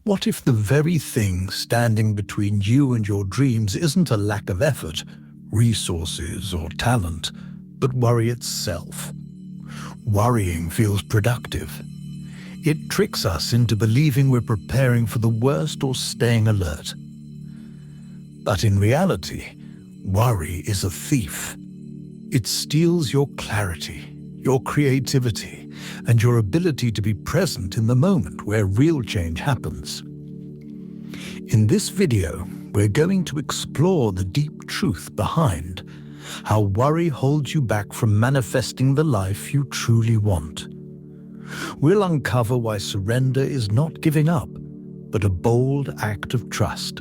What if the very thing standing between you and your dreams isn't a lack of effort, resources, or talent, but worry itself? Worrying feels productive. It tricks us into believing we're preparing for the worst or staying alert. But in reality, worry is a thief. It steals your clarity, your creativity, and your ability to be present in the moment where real change happens. In this video, we're going to explore the deep truth behind how worry holds you back from manifesting the life you truly want. We'll uncover why surrender is not giving up, but a bold act of trust.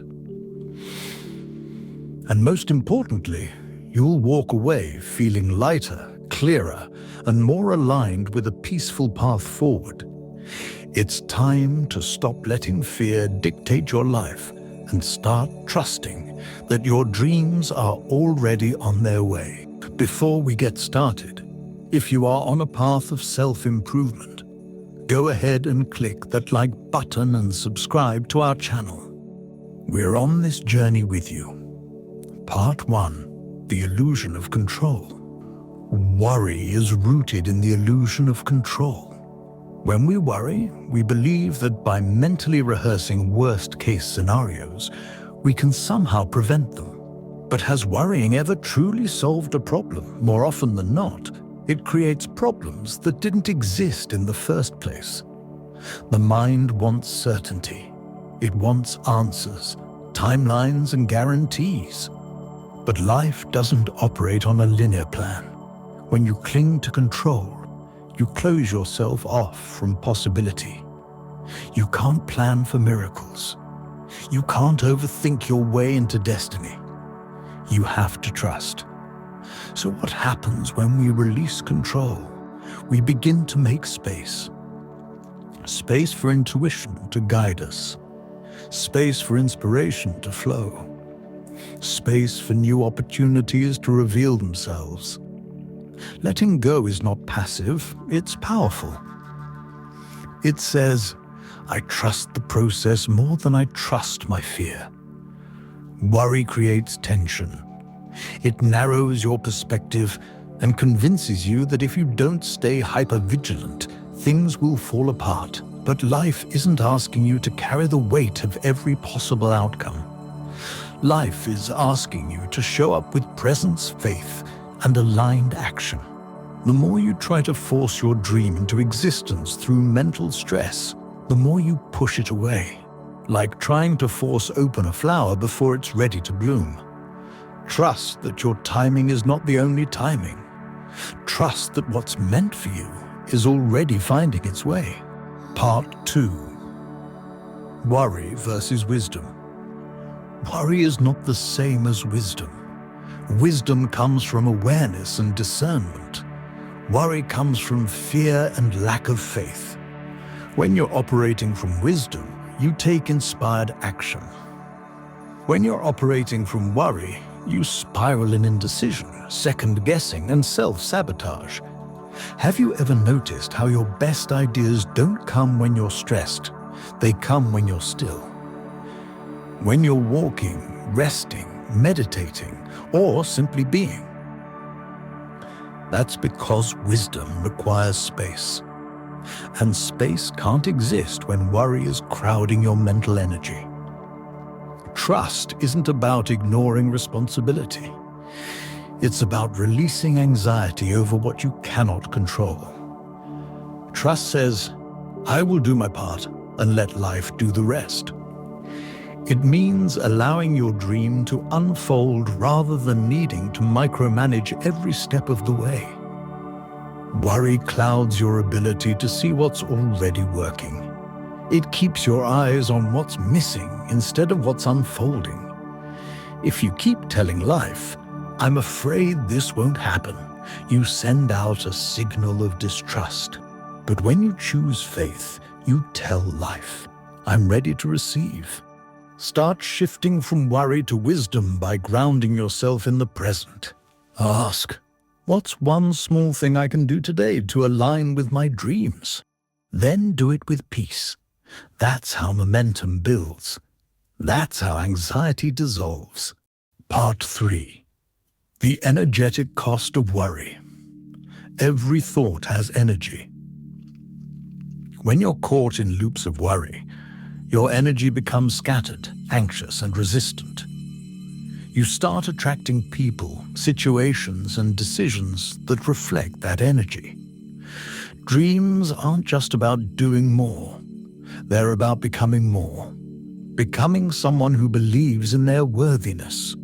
And most importantly, you'll walk away feeling lighter, clearer, and more aligned with a peaceful path forward. It's time to stop letting fear dictate your life and start trusting that your dreams are already on their way. Before we get started, if you are on a path of self-improvement, go ahead and click that like button and subscribe to our channel. We're on this journey with you. Part 1. The illusion of control. Worry is rooted in the illusion of control. When we worry, we believe that by mentally rehearsing worst-case scenarios, we can somehow prevent them. But has worrying ever truly solved a problem? More often than not, it creates problems that didn't exist in the first place. The mind wants certainty. It wants answers, timelines, and guarantees. But life doesn't operate on a linear plan. When you cling to control, you close yourself off from possibility. You can't plan for miracles. You can't overthink your way into destiny. You have to trust. So what happens when we release control? We begin to make space. Space for intuition to guide us. Space for inspiration to flow. Space for new opportunities to reveal themselves. Letting go is not passive, it's powerful. It says, I trust the process more than I trust my fear. Worry creates tension. It narrows your perspective and convinces you that if you don't stay hyper-vigilant, things will fall apart. But life isn't asking you to carry the weight of every possible outcome. Life is asking you to show up with presence, faith, and aligned action. The more you try to force your dream into existence through mental stress, the more you push it away, like trying to force open a flower before it's ready to bloom. Trust that your timing is not the only timing. Trust that what's meant for you is already finding its way. Part 2. Worry versus wisdom. Worry is not the same as wisdom. Wisdom comes from awareness and discernment. Worry comes from fear and lack of faith. When you're operating from wisdom, you take inspired action. When you're operating from worry, you spiral in indecision, second-guessing, and self-sabotage. Have you ever noticed how your best ideas don't come when you're stressed? They come when you're still. When you're walking, resting, meditating, or simply being. That's because wisdom requires space. And space can't exist when worry is crowding your mental energy. Trust isn't about ignoring responsibility. It's about releasing anxiety over what you cannot control. Trust says, I will do my part and let life do the rest. It means allowing your dream to unfold rather than needing to micromanage every step of the way. Worry clouds your ability to see what's already working. It keeps your eyes on what's missing instead of what's unfolding. If you keep telling life, I'm afraid this won't happen, you send out a signal of distrust. But when you choose faith, you tell life, I'm ready to receive. Start shifting from worry to wisdom by grounding yourself in the present. Ask, what's one small thing I can do today to align with my dreams? Then do it with peace, That's how momentum builds. That's how anxiety dissolves. Part 3. The energetic cost of worry. Every thought has energy. When you're caught in loops of worry, your energy becomes scattered, anxious, and resistant. You start attracting people, situations, and decisions that reflect that energy. Dreams aren't just about doing more. They're about becoming more. Becoming someone who believes in their worthiness.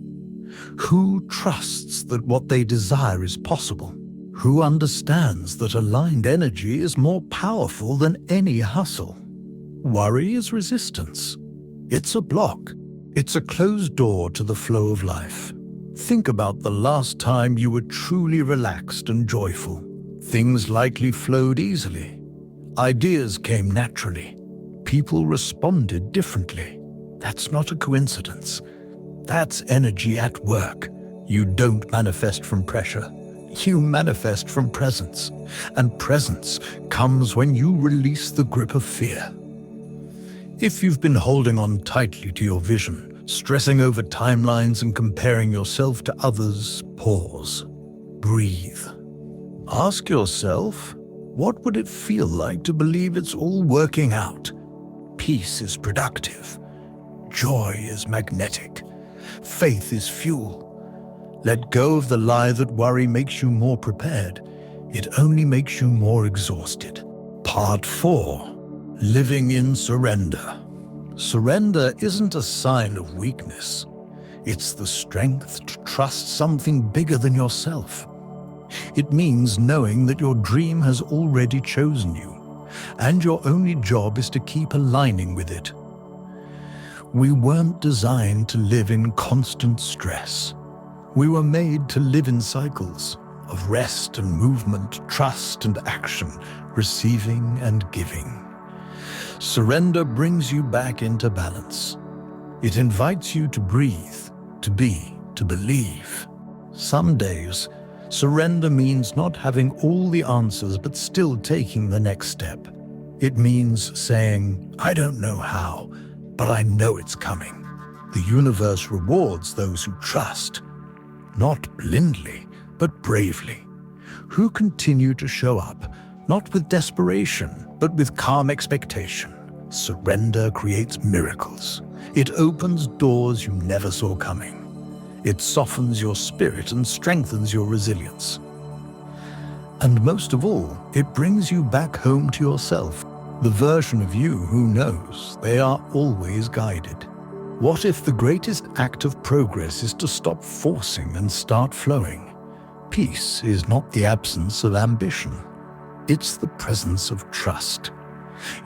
Who trusts that what they desire is possible. Who understands that aligned energy is more powerful than any hustle. Worry is resistance. It's a block. It's a closed door to the flow of life. Think about the last time you were truly relaxed and joyful. Things likely flowed easily. Ideas came naturally. People responded differently. That's not a coincidence. That's energy at work. You don't manifest from pressure. You manifest from presence. And presence comes when you release the grip of fear. If you've been holding on tightly to your vision, stressing over timelines and comparing yourself to others, pause. Breathe. Ask yourself, what would it feel like to believe it's all working out? Peace is productive. Joy is magnetic. Faith is fuel. Let go of the lie that worry makes you more prepared. It only makes you more exhausted. Part 4. Living in surrender. Surrender isn't a sign of weakness. It's the strength to trust something bigger than yourself. It means knowing that your dream has already chosen you, and your only job is to keep aligning with it. We weren't designed to live in constant stress. We were made to live in cycles of rest and movement, trust and action, receiving and giving. Surrender brings you back into balance. It invites you to breathe, to be, to believe. Some days, surrender means not having all the answers but still taking the next step. It means saying, I don't know how, but I know it's coming. The universe rewards those who trust, not blindly, but bravely, who continue to show up, not with desperation, but with calm expectation. Surrender creates miracles. It opens doors you never saw coming. It softens your spirit and strengthens your resilience. And most of all, it brings you back home to yourself, the version of you who knows they are always guided. What if the greatest act of progress is to stop forcing and start flowing? Peace is not the absence of ambition. It's the presence of trust.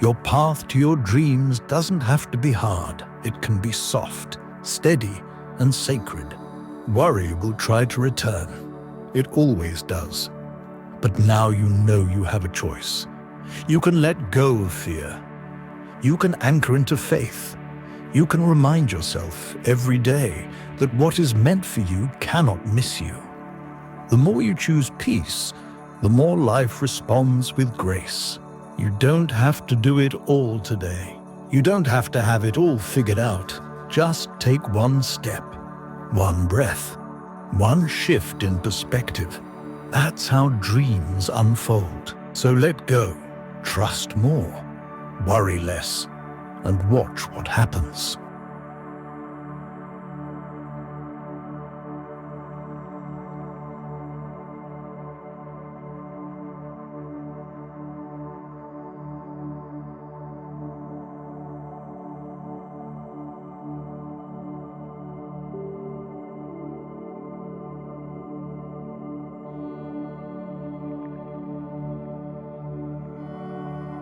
Your path to your dreams doesn't have to be hard. It can be soft, steady, and sacred. Worry will try to return. It always does. But now you know you have a choice. You can let go of fear. You can anchor into faith. You can remind yourself every day that what is meant for you cannot miss you. The more you choose peace, the more life responds with grace. You don't have to do it all today. You don't have to have it all figured out. Just take one step, one breath, one shift in perspective. That's how dreams unfold. So let go, trust more, worry less, and watch what happens.